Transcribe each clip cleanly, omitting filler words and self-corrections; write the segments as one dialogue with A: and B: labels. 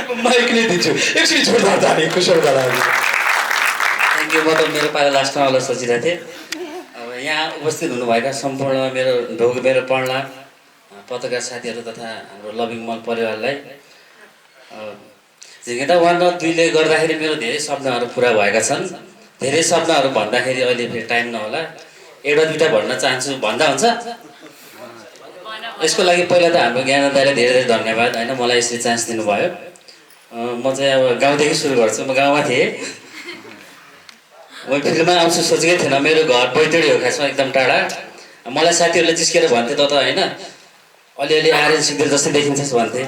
A: Mic नै दिन्छु एकचोटि जोरदार ताली कुशलका लागि।
B: Thank you. म त मेरो पाला लास्टमा होला सोचिरहेको थिएँ। अब यहाँ उपस्थित हुनुभएका सम्पूर्ण मेरो पढ्ला पत्रकार साथीहरू तथा हाम्रो लभिङ मल परिवारलाई झिङ्गेटा 1 र 2 ले गर्दाखेरि मेरो धेरै सपनाहरू पुरा भएका छन्। धेरै सपनाहरू भन्दाखेरि अहिले फेरि टाइम नहोला, एउटा दुईवटा भन्न चाहन्छु। भन्दा हुन्छ? यसको लागि पहिला त हाम्रो ज्ञान दाइलाई धेरै धेरै धन्यवाद होइन, मलाई यसरी चान्स दिनुभयो। म चाहिँ अब गाउँदेखि सुरु गर्छु। म गाउँमा थिएँ, म फिल्डमा आउँछु सोचेकै थिएन। मेरो घर बैतडी हो खासमा, एकदम टाढा। मलाई साथीहरूले जिस्केर भन्थे त होइन अलिअलि आर्यन सिक्देल जस्तै देखिन्छस् भन्थे।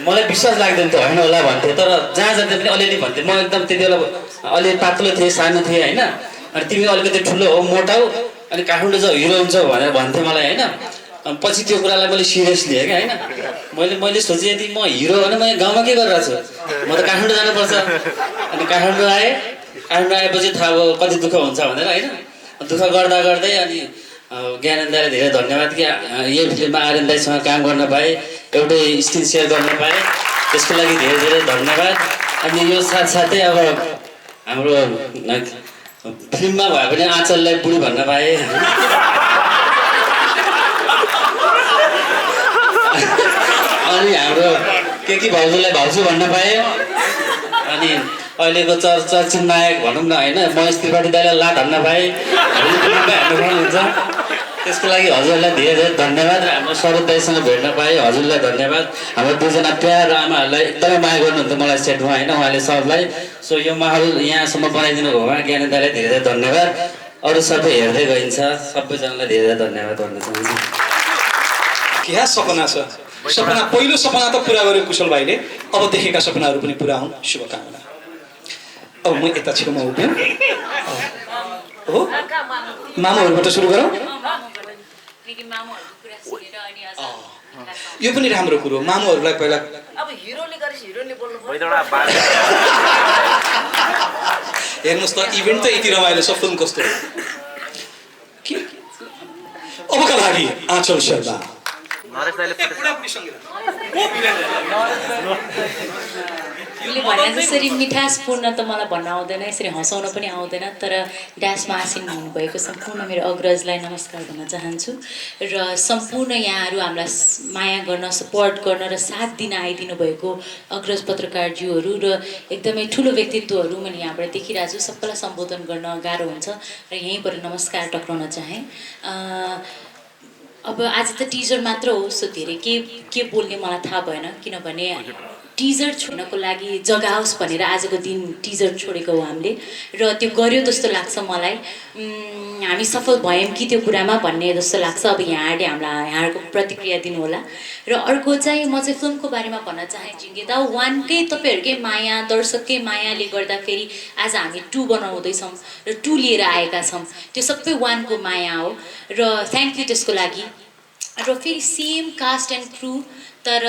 B: मलाई विश्वास लाग्दैन थियो, होइन होला भन्थे। तर जहाँ जाँदा पनि अलिअलि भन्थे। म एकदम त्यति बेला अलि पातलो थिएँ, सानो थिएँ होइन। अनि तिमी अलिकति ठुलो हो, मोटा हो, अनि काठमाडौँ जाऊ हिरो हुन्छ भनेर भन्थे मलाई होइन। अनि पछि त्यो कुरालाई मैले सिरियस लिएँ क्या होइन। मैले सोचेँ यदि म हिरो हो भने म गाउँमा के गरिरहेको छु, म त काठमाडौँ जानुपर्छ। अनि काठमाडौँ आएँ। काठमाडौँ आएपछि थाहा भयो कति दुःख हुन्छ भनेर होइन। दुःख गर्दा गर्दै अनि ज्ञानेन्द्र दाइलाई धेरै धन्यवाद कि यही फिल्ममा आर्यन दाइसँग काम गर्न पाएँ, एउटै स्क्रिन सेयर गर्न पाएँ, त्यसको लागि धेरै धेरै धन्यवाद। अनि यो साथसाथै अब हाम्रो फिल्ममा भए पनि आँचललाई बुढी भन्न पाएँ। अनि हाम्रो के भाउजूलाई भाउजू भन्न पाएँ। अनि अहिलेको चर्चित नायक भनौँ न होइन, महेश त्रिपाठी दाइलाई लाट हान्न पाएँ। हान्नु पर्नुहुन्छ। त्यसको लागि हजुरलाई धेरै धेरै धन्यवाद। र हाम्रो शरद दाइसँग भेट्न पाएँ, हजुरलाई धन्यवाद। हाम्रो दुईजना प्यार आमाहरूलाई एकदमै माया गर्नुहुन्थ्यो मलाई सेटमा होइन, उहाँले सबलाई। सो यो माहौल यहाँसम्म बनाइदिनु भएकोमा ज्ञानेन्द्र दाइलाई धेरै धेरै धन्यवाद। अरू सबै हेर्दै गइन्छ, सबैजनालाई धेरै धेरै धन्यवाद भन्न चाहन्छु।
A: क्या सपना छ, सपना पहिलो सपना त पुरा गर्यो कुशल भाइले, अब देखेका सपनाहरू पनि पुरा हुन्, शुभकामना। अब म यता छेउमा उभिएँ हो, मामुहरूबाट सुरु गरौँ। यो पनि राम्रो कुरो, मामुहरूलाई पहिला
C: अब हिरोले गरेछ हिरोले बोल्नु
A: हेर्नुहोस् त इभेन्ट त यति रमाइलो छ, फिल्म कस्तो हो। अबका लागि आँचल शर्मा।
D: उसले भने जसरी मिठासपूर्ण त मलाई भन्न आउँदैन, यसरी हँसाउन पनि आउँदैन, तर ड्यासमा आसिन हुनुभएको सम्पूर्ण मेरो अग्रजलाई नमस्कार भन्न चाहन्छु। र सम्पूर्ण यहाँहरू हामीलाई माया गर्न, सपोर्ट गर्न र साथ दिन आइदिनु भएको अग्रज पत्रकारज्यूहरू र एकदमै ठुलो व्यक्तित्वहरू मैले यहाँबाट देखिरहेको छु। सबैलाई सम्बोधन गर्न गाह्रो हुन्छ र यहीँबाट नमस्कार टक्राउन चाहेँ। अब आज त टिजर मात्र हो, सो धेरै के बोल्ने मलाई थाहा भएन, किनभने टिजर छोड्नको लागि जग्गा होस् भनेर आजको दिन टिजर छोडेको हो हामीले, र त्यो गर्यो जस्तो लाग्छ मलाई। हामी सफल भयौँ कि त्यो कुरामा भन्ने जस्तो लाग्छ। अब यहाँहरूको प्रतिक्रिया दिनुहोला। र अर्को चाहिँ म चाहिँ फिल्मको बारेमा भन्न चाहेँ। झिङ्गेदा 1 कै तपाईँहरूकै माया, दर्शककै मायाले गर्दाखेरि आज हामी 2 बनाउँदैछौँ र 2 लिएर आएका छौँ। त्यो सबै 1 को माया हो र थ्याङ्क यू त्यसको लागि। र फेरि सेम कास्ट एन्ड क्रू, तर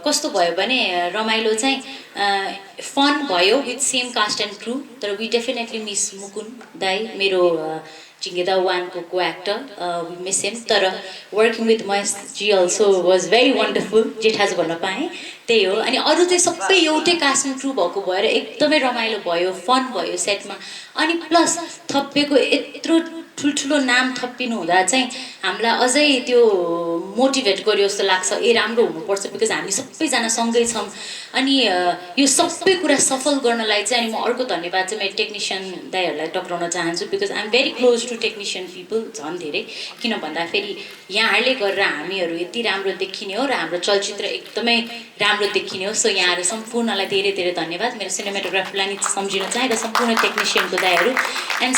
D: कस्तो भयो भने रमाइलो चाहिँ फन भयो with same cast and crew. तर वी डेफिनेटली मिस मुकुन दाई, मेरो झिङ्गेदा 1 को एक्टर, वी मिस हिम। तर working with Mahesh ji also was very wonderful, जेठाज भन्न पाएँ, त्यही हो। अनि अरू चाहिँ सबै एउटै कास्ट एन्ड क्रू भएको भएर एकदमै रमाइलो भयो, फन भयो सेटमा। अनि प्लस थपिएको यत्रो ठुल्ठुलो नाम थपिनु हुँदा चाहिँ हामीलाई अझै त्यो मोटिभेट गर्यो जस्तो लाग्छ, ए राम्रो हुनुपर्छ, बिकज हामी सबैजना सँगै छौँ। अनि यो सबै कुरा सफल गर्नलाई चाहिँ अनि म अर्को धन्यवाद चाहिँ मेरो टेक्निसियन दाइहरूलाई टक्राउन चाहन्छु, because I am very close to technician people, झन् धेरै। किन भन्दाखेरि यहाँहरूले गरेर हामीहरू यति राम्रो देखिने हो र हाम्रो चलचित्र एकदमै राम्रो देखिने हो। सो यहाँहरू सम्पूर्णलाई धेरै धेरै धन्यवाद। मेरो सिनेमाटोग्राफरलाई नि सम्झिन चाहेँ र सम्पूर्ण टेक्निसियनको दाइहरू एन्ड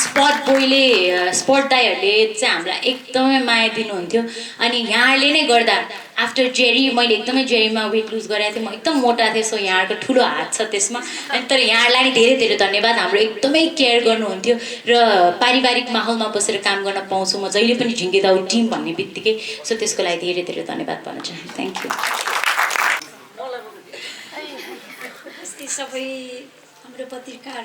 D: स्पट दाइहरूले चाहिँ हामीलाई एकदमै माया दिनुहुन्थ्यो। अनि यहाँहरूले नै गर्दा आफ्टर जेरी मैले एकदमै जेरीमा वेट लुज गरेको थिएँ, म एकदम मोटा थिएँ। सो यहाँहरूको ठुलो हात छ त्यसमा। अनि तर यहाँहरूलाई नि धेरै धेरै धन्यवाद, हाम्रो एकदमै केयर गर्नुहुन्थ्यो र पारिवारिक माहौलमा बसेर काम गर्न पाउँछु म जहिले पनि झिङ्गेदाउ टिम भन्ने बित्तिकै। सो त्यसको लागि धेरै धेरै धन्यवाद भन्न चाहेँ। Thank you.
E: सबै हाम्रो पत्रकार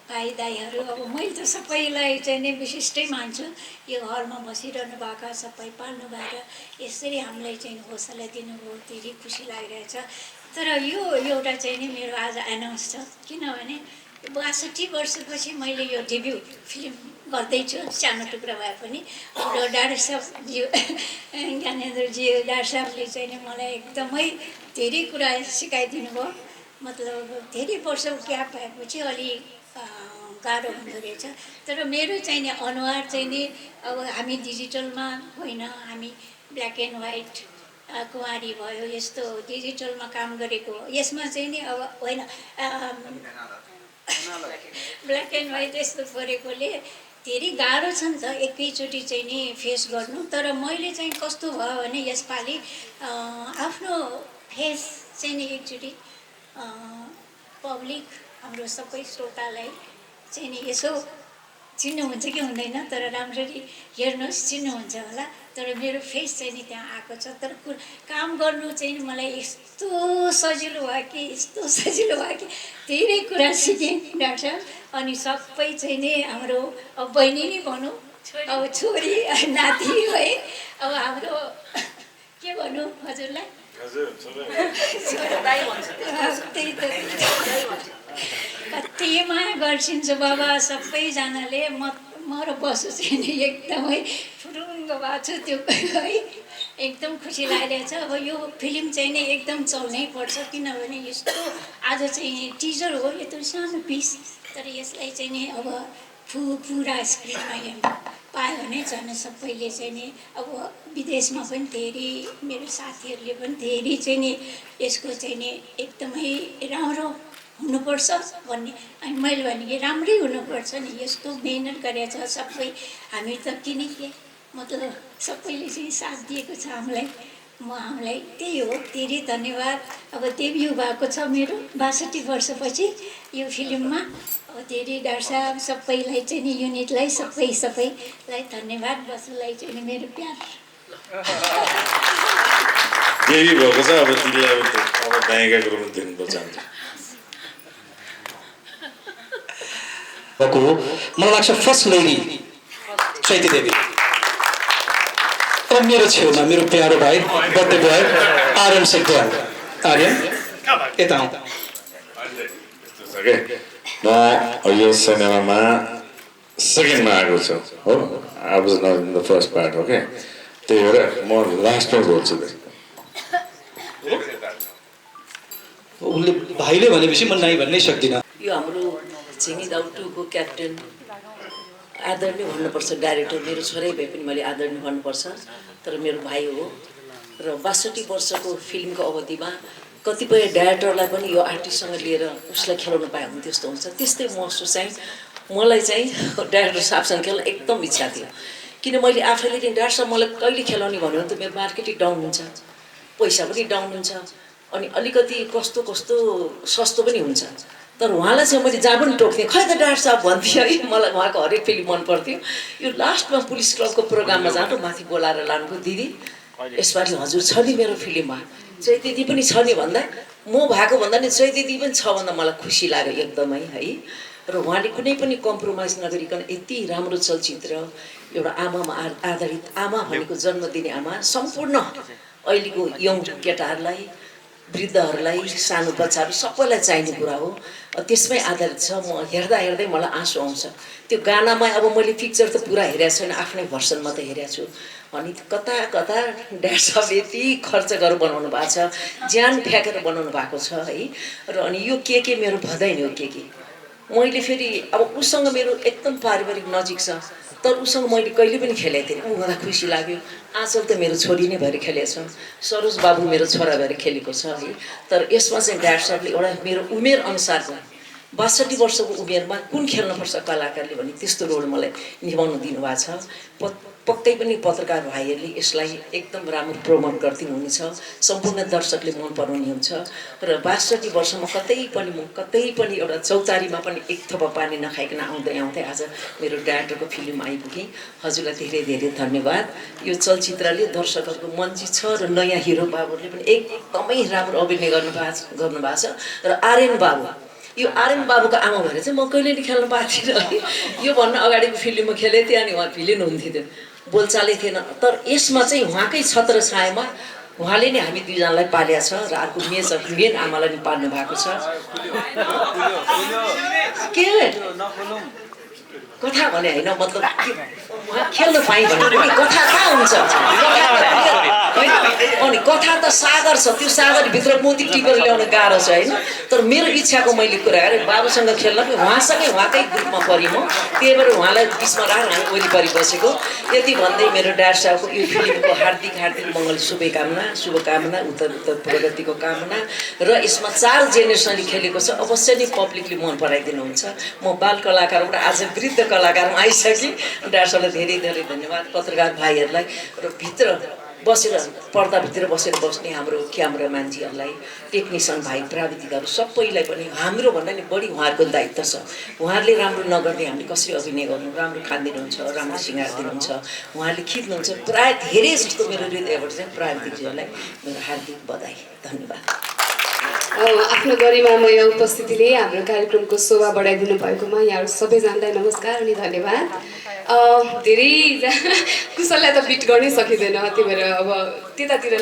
E: भाइ दाइहरू, अब मैले त सबैलाई चाहिँ नि विशिष्टै मान्छु। यो घरमा बसिरहनु भएको सबै पाल्नु भएर यसरी हामीलाई चाहिँ हौसला दिनुभयो, धेरै खुसी लागिरहेछ। तर यो एउटा चाहिँ नि मेरो आज एनाउन्स छ, किनभने 62 वर्षपछि मैले यो डेब्यू फिल्म गर्दैछु, सानो टुक्रा भए पनि। र डाक्टर साहबज्यू ज्ञानेन्द्रजी डाक्टर साहबले चाहिँ नि मलाई एकदमै धेरै कुरा सिकाइदिनु भयो। मतलब धेरै वर्ष ग्याप भएपछि अलिक गाह्रो हुँदो रहेछ। तर मेरो चाहिँ नि अनुहार चाहिँ नि अब हामी डिजिटलमा होइन, हामी ब्ल्याक एन्ड व्हाइट कुमारी भयो, यस्तो डिजिटलमा काम गरेको, यसमा चाहिँ नि अब होइन ब्ल्याक एन्ड व्हाइट यस्तो गरेकोले धेरै गाह्रो छ नि त एकैचोटि चाहिँ नि फेस गर्नु। तर मैले चाहिँ कस्तो भयो भने यसपालि आफ्नो फेस चाहिँ नि एकचोटि पब्लिक हाम्रो सबै श्रोतालाई चाहिँ नि यसो चिन्नुहुन्छ कि हुँदैन, तर राम्ररी हेर्नुहोस्, चिन्नुहुन्छ होला। तर मेरो फेस चाहिँ नि त्यहाँ आएको छ। तर काम गर्नु चाहिँ नि मलाई यस्तो सजिलो भयो कि, यस्तो सजिलो भयो कि धेरै कुरा सिकेँ डाक्टर साहब। अनि सबै चाहिँ नि हाम्रो अब बहिनी नै भनौँ, अब छोरी नाति है, अब हाम्रो के भनौँ हजुरलाई, त्यही त कति माया गर्छिन्छ बाबा सबैजनाले। म र बसु चाहिँ नि एकदमै फुरुङ्ग भएको छु त्यो है, एकदम खुसी लागिरहेछ। अब यो फिल्म चाहिँ नि एकदम चल्नै पर्छ, किनभने यस्तो आज चाहिँ टिजर हो, यो त सानो पिस, तर यसलाई चाहिँ नि अब पुरा स्क्रिनमा हेर्नु पायो भने झन् सबैले चाहिँ नि अब विदेशमा पनि धेरै मेरो साथीहरूले पनि धेरै चाहिँ नि यसको चाहिँ नि एकदमै राम्रो हुनुपर्छ भन्ने। अनि मैले भने कि राम्रै हुनुपर्छ नि, यस्तो मेहनत गरेछ सबै। हामी त किनकि मतलब सबैले चाहिँ साथ दिएको छ हामीलाई, हामीलाई त्यही हो। धेरै धन्यवाद। अब डेब्यू भएको छ मेरो 62 वर्षपछि यो फिल्ममा। अब धेरै डाक्टर साहब सबैलाई चाहिँ नि युनिटलाई सबैलाई धन्यवाद। बसुलाई चाहिँ नि मेरो प्यार।
F: डेब्यू भएको छ, अब तिमीलाई अब नायिकाको रूपमा दिनु चाहन्छु।
A: मलाई लाग्छ फर्स्ट लेडी चैती देवी। अब मेरो छेउमा मेरो प्यारो भाइ बर्थडे बोय आर्यन सेक्टर। आर्यन यता आउँ।
F: म यो सिनेमामा सेकेन्डमा आएको छु हो, I was not in the first part. Okay, त्यही भएर म लास्टमा बोल्छु।
A: उसले भाइले भनेपछि म नाइ भन्नै सक्दिनँ।
C: यो हाम्रो छिनी दाउटुको क्याप्टेन आदरणीय भन्नुपर्छ, डाइरेक्टर मेरो छोरै भए पनि मैले आदरणीय भन्नुपर्छ, तर मेरो भाइ हो। र 62 वर्षको फिल्मको अवधिमा कतिपय डाइरेक्टरलाई पनि यो आर्टिस्टसँग लिएर उसलाई खेलाउन पाए हुन्थ्यो त्यस्तो हुन्छ। त्यस्तै महसुस चाहिँ मलाई चाहिँ डाइरेक्टर साहबसँग खेल्न एकदम इच्छा थियो, किन मैले आफैले चाहिँ डाइरेक्टर साहब मलाई कहिले खेलाउने भन्यो भने त मेरो मार्केटिङ डाउन हुन्छ, पैसा पनि डाउन हुन्छ, अनि अलिकति कस्तो कस्तो सस्तो पनि हुन्छ। तर उहाँलाई चाहिँ मैले जहाँ पनि टोक्थेँ, खै त डाक्टर साहब भन्थेँ है। मलाई उहाँको हरेक फिल्म मन पर्थ्यो। यो लास्टमा पुलिस क्लबको प्रोग्राममा जानु माथि बोलाएर लानुभयो, दिदी यसपालि हजुर छ नि मेरो फिल्ममा, जय दिदी पनि छ नि भन्दा म भएको भन्दा नि जय दिदी पनि छ भन्दा मलाई खुसी लाग्यो एकदमै है। र उहाँले कुनै पनि कम्प्रोमाइज नगरिकन यति राम्रो चलचित्र, एउटा आमामा आधारित, आमा भनेको जन्म दिने आमा, सम्पूर्ण अहिलेको यङ केटाहरूलाई, वृद्धहरूलाई, सानो बच्चाहरू सबैलाई चाहिने कुरा हो। त्यसमै आधारित छ। म हेर्दा हेर्दै मलाई आँसु आउँछ त्यो गानामा। अब मैले पिक्चर त पुरा हेरेको छैन, आफ्नै भर्सनमा त हेरेको छु। अनि कता कता ड्याड साहब यति खर्च गरेर बनाउनु भएको छ, ज्यान फ्याँकेर बनाउनु भएको छ है। र अनि यो के मेरो भदाइ हो के मैले फेरि अब उसँग मेरो एकदम पारिवारिक नजिक छ, तर उसँग मैले कहिले पनि खेलेको थिएँ। ऊ हुँदा खुसी लाग्यो। आँचल त मेरो छोरी नै भएर खेलेको छ, सरोज बाबु मेरो छोरा भएर खेलेको छ है। तर यसमा चाहिँ डाक्टर साहबले एउटा मेरो उमेर अनुसारको 62 वर्षको उमेरमा कुन खेल्नुपर्छ कलाकारले भने त्यस्तो रोल मलाई निभाउन दिनुभएको छ। पक्कै पनि पत्रकार भाइहरूले यसलाई एकदम राम्रो प्रमोट गरिदिनु हुनेछ, सम्पूर्ण दर्शकले मन पराउने हुन्छ। र 62 वर्षमा कतै पनि एउटा चौतारीमा पनि एक थोपा पानी नखाइकन आउँदै आज मेरो डाइरेक्टरको फिल्म आइपुगेँ। हजुरलाई धेरै धेरै धन्यवाद। यो चलचित्रले दर्शकहरूको मन जित्छ र नयाँ हिरो बाबुहरूले पनि एकदमै राम्रो अभिनय गर्नुभएको छ। र आर्यन बाबु यो आर्यन बाबुको आमा भएर चाहिँ म कहिले नि खेल्न पाएको थिइनँ है। यो भन्न अगाडिको फिल्ममा खेलेँ त्यहाँ नि उहाँ भिलेन हुन्थ्यो त्यो बोलचालै थिएन। तर यसमा चाहिँ उहाँकै छत्र छायामा उहाँले नै हामी दुईजनालाई पाल्या छ र अर्को मेन आमालाई नि पाल्नु भएको छ। के कथा भने होइन मतलब उहाँ खेल्न पाएँ भने पनि कथा कहाँ हुन्छ अनि कथा त सागर छ, त्यो सागरभित्र मोती टिपेर ल्याउन गाह्रो छ होइन। तर मेरो इच्छाको मैले कुरा गरेँ बाबुसँग खेल्न उहाँसँगै उहाँकै ग्रुपमा परेँ म, त्यही भएर उहाँलाई बिचमा राखेर हामी वरिपरि बसेको। यति भन्दै मेरो ड्याड साहबको यो फिल्मको हार्दिक हार्दिक मङ्गल शुभकामना उत्तर प्रगतिको कामना र यसमा 4 जेनेरेसनले खेलेको छ। अवश्य नै पब्लिकले मन पराइदिनुहुन्छ। म बाल कलाकारबाट आज वृद्ध कलाकारमा आइसकेँ। ड्याड साहबलाई धेरै धेरै धन्यवाद, पत्रकार भाइहरूलाई र भित्र बसेर पर्दाभित्र बसेर बस्ने हाम्रो क्यामेरा मान्छेहरूलाई, टेक्निसियन भाइ प्राविधिकहरू सबैलाई पनि हाम्रो भन्दा नि बढी उहाँहरूको दायित्व छ। उहाँहरूले राम्रो नगर्ने हामीले कसरी अभिनय गर्नु, राम्रो खानिदिनुहुन्छ, राम्रो सिँगार दिनुहुन्छ, उहाँहरूले खिच्नुहुन्छ। प्रायः धेरै जस्तो मेरो हृदयबाट चाहिँ प्राविधिकहरूलाई मेरो हार्दिक बधाई, धन्यवाद।
G: आफ्नो गरिमामय उपस्थितिले हाम्रो कार्यक्रमको शोभा बढाइदिनु भएकोमा यहाँहरू सबैजनालाई नमस्कार अनि धन्यवाद। धेरै कुशललाई त बिट गर्नै सकिँदैन, त्यही भएर अब त्यतातिर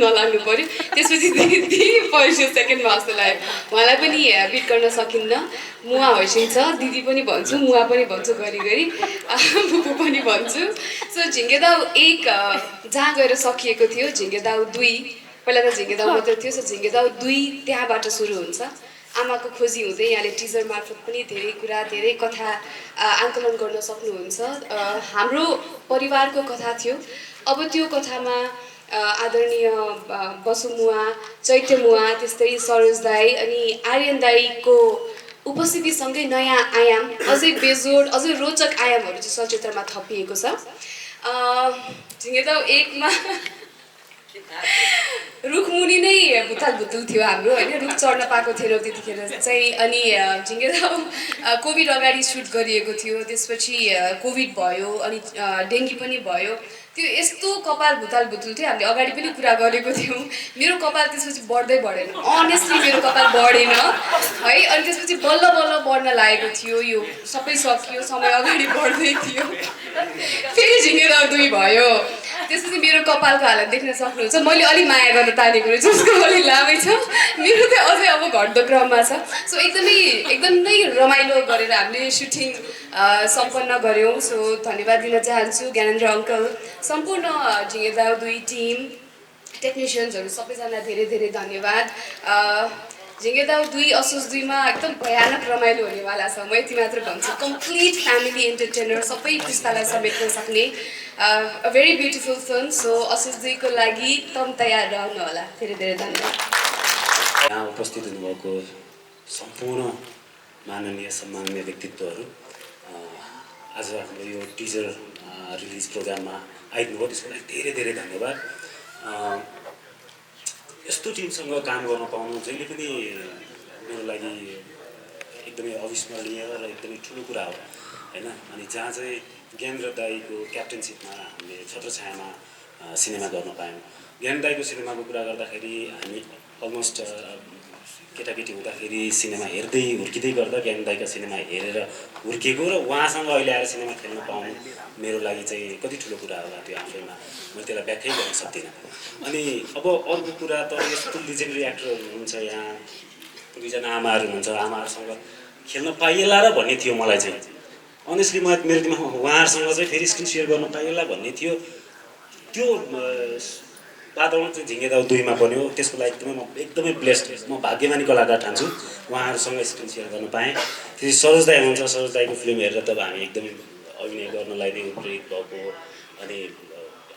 G: नलाग्नु पऱ्यो। त्यसपछि दिदी पहिलो सेकेन्डमा जस्तो लाग्यो, उहाँलाई पनि बिट गर्न सकिन्न। मुवा होइसिन्छ, दिदी पनि भन्छु, मुवा पनि भन्छु, घरिघरि बुबु पनि भन्छु। सो झिङ्गे दाउ 1 जहाँ गएर सकिएको थियो, झिङ्गे दाउ 2 पहिला त झिङ्गे दाउ मात्रै थियो। सो झिङ्गे दाउ 2 त्यहाँबाट सुरु हुन्छ। आमाको खोजी हुँदै यहाँले टिजर मार्फत पनि धेरै कुरा, धेरै कथा आकलन गर्न सक्नुहुन्छ। हाम्रो परिवारको कथा थियो। अब त्यो कथामा आदरणीय बसुमुवा, चैत्यमुवा, त्यस्तै सरोज दाई अनि आर्यन दाईको उपस्थितिसँगै नयाँ आयाम, अझै बेजोड, अझै रोचक आयामहरू चाहिँ चलचित्रमा थपिएको छ। झिङ्गे दाउ 1 मा रुखमुनि नै भुताल भुतुल थियो हाम्रो होइन, रुख चढ्न पाएको थिएनौँ त्यतिखेर चाहिँ। अनि झिङ्गे दाउ कोभिड अगाडि सुट गरिएको थियो, त्यसपछि कोभिड भयो अनि डेङ्गी पनि भयो। त्यो यस्तो कपाल भुताल भुतुल थियो, हामीले अगाडि पनि कुरा गरेको थियौँ। मेरो कपाल त्यसपछि बढ्दै बढेन, अनेस्टली मेरो कपाल बढेन है। अनि त्यसपछि बल्ल बल्ल बढ्न लागेको थियो, यो सबै सकियो, समय अगाडि बढ्दै थियो। फेरि झिङ्गे दाउ 2 भयो, त्यसपछि मेरो कपालको हालत देख्न सक्नुहुन्छ। मैले अलिक माया गर्न तानेको रहेछु, उसको अलिक लामै छ, मेरो चाहिँ अझै अब घट्दो क्रममा छ। सो एकदमै रमाइलो गरेर हामीले सुटिङ सम्पन्न गऱ्यौँ। सो धन्यवाद दिन चाहन्छु ज्ञानेन्द्र अङ्कल, सम्पूर्ण झिङ्गे दाउ 2 टिम, टेक्निसियन्सहरू सबैजना धेरै धेरै धन्यवाद। झिङ्गे दाउ 2 असोज 2 मा एकदम भयानक रमाइलो हुनेवाला छ। म यति मात्र भन्छु, कम्प्लिट फ्यामिली एन्टरटेनर, सबै पुस्तालाई समेट्न सक्ने a very beautiful film. So असोज 2 को लागि तम तयार रहनु होला। धेरै धेरै धन्यवाद।
H: यहाँ उपस्थित हुनुभएको सम्पूर्ण माननीय सम्माननीय व्यक्तित्वहरू, आज हाम्रो यो टिजर रिलिज प्रोग्राममा आइदिनुभयो, त्यसको लागि धेरै धेरै धन्यवाद। यस्तो टिमसँग काम गर्न पाउनु जहिले पनि मेरो लागि एकदमै अविस्मरणीय र एकदमै ठुलो कुरा हो होइन। अनि जहाँ चाहिँ ज्ञानेन्द्र दाईको क्याप्टेनसिपमा हामीले छत्रछायामा सिनेमा गर्न पायौँ। ज्ञानेन्द्र दाईको सिनेमाको कुरा गर्दाखेरि हामी अलमोस्ट केटाकेटी हुँदाखेरि सिनेमा हेर्दै हुर्किँदै गर्दा ज्ञानेन्द्र दाईको सिनेमा हेरेर हुर्किएको र उहाँसँग अहिले आएर सिनेमा खेल्न पाउनु मेरो लागि चाहिँ कति ठुलो कुरा होला त्यो आफैमा, म त्यसलाई व्याख्या गर्न सक्दिनँ। अनि अब अर्को कुरा त यस्तो लिजेन्डरी एक्टरहरू हुनुहुन्छ यहाँ, 2 जना आमाहरू हुनुहुन्छ, आमाहरूसँग खेल्न पाइएला र भन्ने थियो मलाई चाहिँ। अनेस्टली मेरो दिमागमा उहाँहरूसँग चाहिँ फेरि स्क्रिन सेयर गर्न पाइएला भन्ने थियो। त्यो वातावरण चाहिँ झिङ्गे दाउ 2 मा बन्यो। त्यसको लागि एकदमै ब्लेस्ड, म भाग्यमानी कलाकार ठान्छु उहाँहरूसँग स्क्रिन सेयर गर्न पाएँ। त्यसपछि सरोज दाई हुनुहुन्छ, सरोज दाईको फिल्म हेरेर त हामी एकदमै अभिनय गर्नलाई नै प्रेरित भएको अनि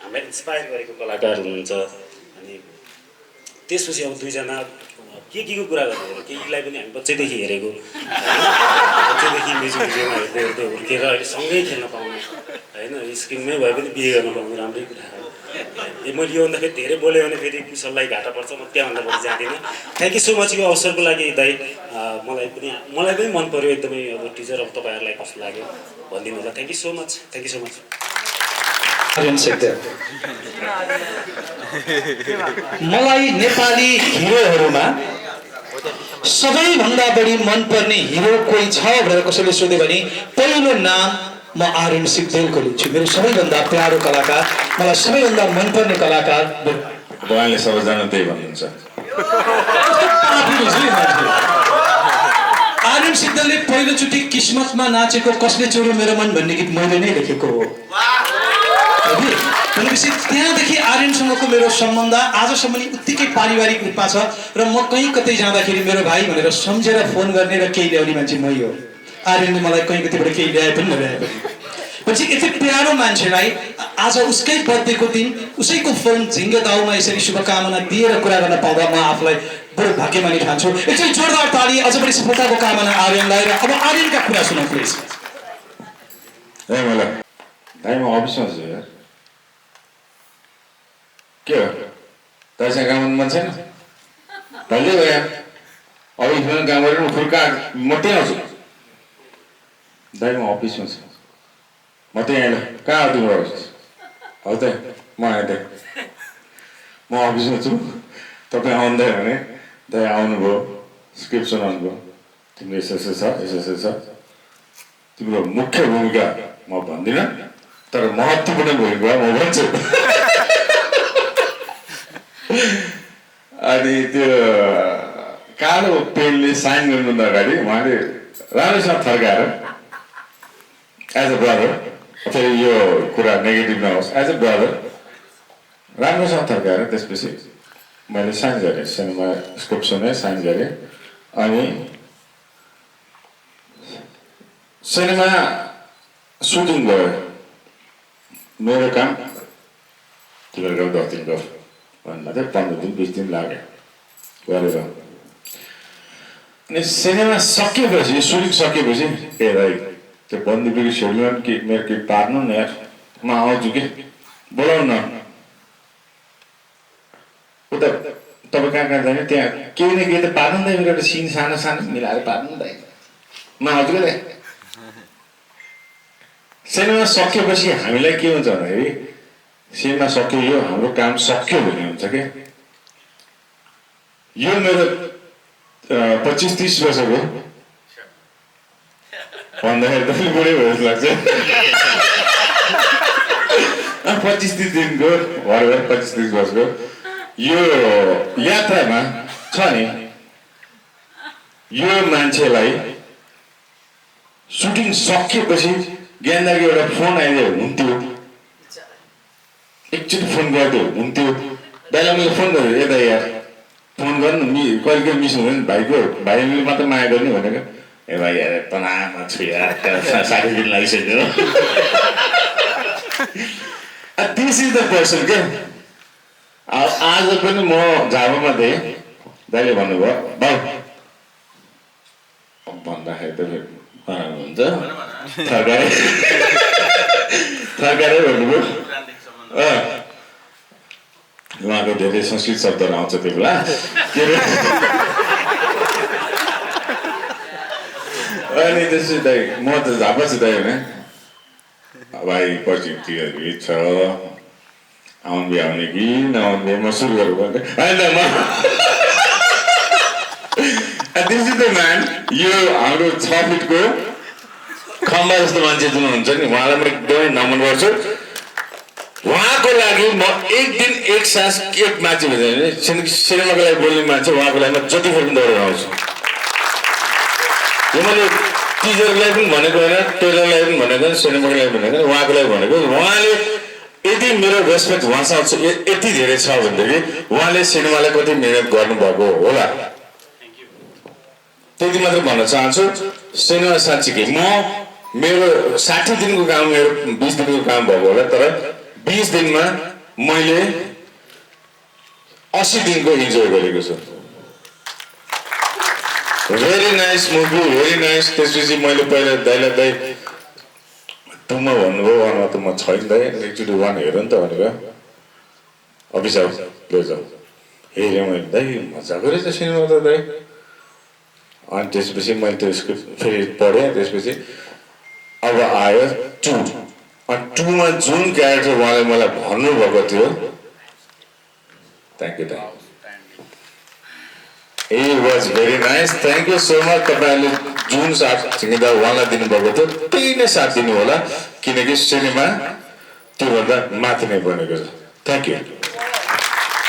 H: हामीलाई इन्सपायर गरेको कलाकार हुनुहुन्छ। अनि त्यसपछि अब 2 जना के को कुरा गर्नु, केहीलाई पनि हामी बच्चैदेखि हेरेको, बच्चैदेखि म्युजिक भिडियोमा हेर्दै हेर्दै हुर्केर अहिले सँगै खेल्न पाउनु होइन, स्क्रिनमै भए पनि बिहे गर्न पाउनु राम्रै कुरा हो। मैले यो भन्दाखेरि धेरै बोल्यो भने फेरि कुशललाई घाटा पर्छ, म त्यहाँभन्दा बढी जाँदिनँ। थ्याङ्क यू सो मच यो अवसरको लागि दाई। मलाई पनि मन पऱ्यो एकदमै। अब टिजर अब तपाईँहरूलाई कस्तो लाग्यो भनिदिनु होला। Thank you so much, thank you so much.
A: मलाई नेपाली हिरोहरूमा सबैभन्दा बढी मनपर्ने हिरो कोही छ भनेर कसैले सोध्यो भने पहिलो नाम म आर्यन सिग्देलको लिन्छु। मेरो सबैभन्दा प्यारो कलाकार, मलाई सबैभन्दा मनपर्ने कलाकार।
F: उहाँले सबैजना त्यही भन्नुहुन्छ।
A: आर्यन सिग्देलले पहिलोचोटि किस्मतमा नाचेको कसले चोर्यो मेरो मन भन्ने गीत मैले नै लेखेको हो। भनेपछि त्यहाँदेखि आर्यनसँगको मेरो सम्बन्ध आजसम्म नि उत्तिकै पारिवारिक रूपमा छ र म कहीँ कतै जाँदाखेरि मेरो भाइ भनेर सम्झेर फोन गर्ने र केही ल्याउने मान्छे मै हो। आर्यनले मलाई कहीँ कतिबाट केही ल्याए पनि नल्याए पनि। पछि यति प्यारो मान्छेलाई आज उसकै बर्थडेको दिन उसैको फिल्म झिङ्गे दाउमा यसरी शुभकामना दिएर कुरा गर्न पाउँदा म आफूलाई बडो भाग्यमानी ठान्छु। एकचोटि जोरदार ताली, अझ बढी सफलताको कामना आर्यनलाई। र अब आर्यनका कुरा सुनौँ प्लिज।
F: मलाई भाइ म अफिसमा छु यार। के हो दाइसँग काम गर्नु मन छैन? ढल्दै गयो अफिसमा काम गरेर फुर्का म त्यहीँ आउँछु। दाइ म अफिसमा छु, म त्यहीँ आएन। कहाँ हो तिम्रो अफिस? हौ त म आएँ त, म अफिसमा छु। तपाईँ आउँदैन भने दाइ आउनुभयो, स्क्रिप्ट सुनाउनुभयो, तिम्रो यसो छ यसो छ। तिम्रो मुख्य भूमिका म भन्दिनँ, तर महत्त्वपूर्ण भूमिका म भन्छु। अनि त्यो कालो पेनले साइन गर्नुभन्दा अगाडि उहाँले राम्रोसँग थर्काएर एज अ ब्रदर, फेरि यो कुरा नेगेटिभ नहोस्, एज अ ब्रदर राम्रोसँग थर्काएर त्यसपछि मैले साइन गरेँ। सिनेमा स्क्रिप्ट सुने, साइन गरेँ। अनि सिनेमा सुटिङ भयो। मेरो काम तिम्रो गाउँ 10 दिन गयो भन्दा चाहिँ 15 दिन 20 दिन लाग्यो गरेर। अनि सिनेमा सकिएपछि, सुटिङ सकिएपछि ए भाइ त्यो बन्दुकीको छेउमा कि मेरो केही पार्नु न यार, म आउँछु कि बोलाउनु न। उता तपाईँ कहाँ कहाँ जाने त्यहाँ केही न केही त पार्नु नि, मेरो एउटा सिन सानो सानो मिलाएर पार्नु नि दाइ, म आउँछु क्या। सिनेमा सकिएपछि हामीलाई के हुन्छ भन्दाखेरि सिनेमा सक्यो, यो हाम्रो काम सक्यो भन्ने हुन्छ क्या। यो मेरो 25-30 वर्षको भन्दाखेरि त बुढै भयो जस्तो लाग्छ। 25-30 दिनको भएर 25-30 वर्षको यो यात्रामा छ नि, यो मान्छेलाई सुटिङ सकिएपछि ज्ञानदाको एउटा फोन आइदियो हुन्थ्यो, एकचोटि फोन गरिदियो हुन्थ्यो। दाइलाई मैले फोन गरेँ, ए दाइ यार फोन गर्नु कहिले कहिले मिस हुँदैन भाइको, भाइले मात्रै माया गर्ने भनेको। ए भाइ यार तनावमा छु यार, 60 दिन लागिसक्यो। दिस इज द पर्सन क्या। आज पनि म झापामा थिएँ, दाइले भन्नुभयो भाउ भन्दाखेरि त हुन्छ थर्कारै भन्नुभयो। उहाँको धेरै संस्कृत शब्दहरू आउँछ त्यो बेला के अरे। अनि त्यसपछि दाइ म त झापा छु दाइ भने भाइ पछि के छ आउनु भ्याउने कि नआउनु म सुरु गरौँ भने होइन म दिस इज द म्यान। यो हाम्रो 6 फिटको खम्बा जस्तो मान्छे जुन हुन्छ नि, उहाँलाई म एकदमै नमन गर्छु। उहाँको लागि म एक दिन एक सास एक मान्छे भने सिनेमाको लागि बोल्ने मान्छे, उहाँको लागि म जतिखेर पनि दौडेर आउँछु। यो मैले टिचरलाई पनि भनेको होइन, टेलरलाई पनि भनेको होइन, सिनेमाको लागि भनेको होइन, उहाँको लागि भनेको। उहाँले यदि मेरो रेस्पेक्ट उहाँसँग यति धेरै छ भनेदेखि उहाँले सिनेमालाई कति मिहिनेत गर्नुभएको होला, त्यति मात्र भन्न चाहन्छु। सिनेमा साँच्चीकै मेरो 60 दिनको काम मेरो 20 दिनको काम भएको होला, तर 20 दिनमा मैले 80 दिनको इन्जोय गरेको छु। Very nice movie, very nice. त्यसपछि मैले पहिला दाइलाई दाइ टुमा भन्नुभयो, वानमा त म छैन दाइ, एकचोटि वान हेर नि त भनेको। अफिस आऊ लैजाऊ हेरेँ मैले, दाइ मजाको रहेछ सिनेमा त दाइ। अनि त्यसपछि मैले त्यो स्क्रिप्ट फेरि पढेँ। त्यसपछि अब आयो 2 अनि 2 मा जुन क्यारेक्टर उहाँले मलाई भन्नुभएको थियो, थ्याङ्क यू दाइ। It was very nice. Thank you so much. तपाईँहरूले जुन साथ छिङ्गिदा उहाँलाई दिनुभएको थियो त्यही नै साथ दिनु होला किनकि सिनेमा त्योभन्दा माथि नै बनेको छ। Thank you.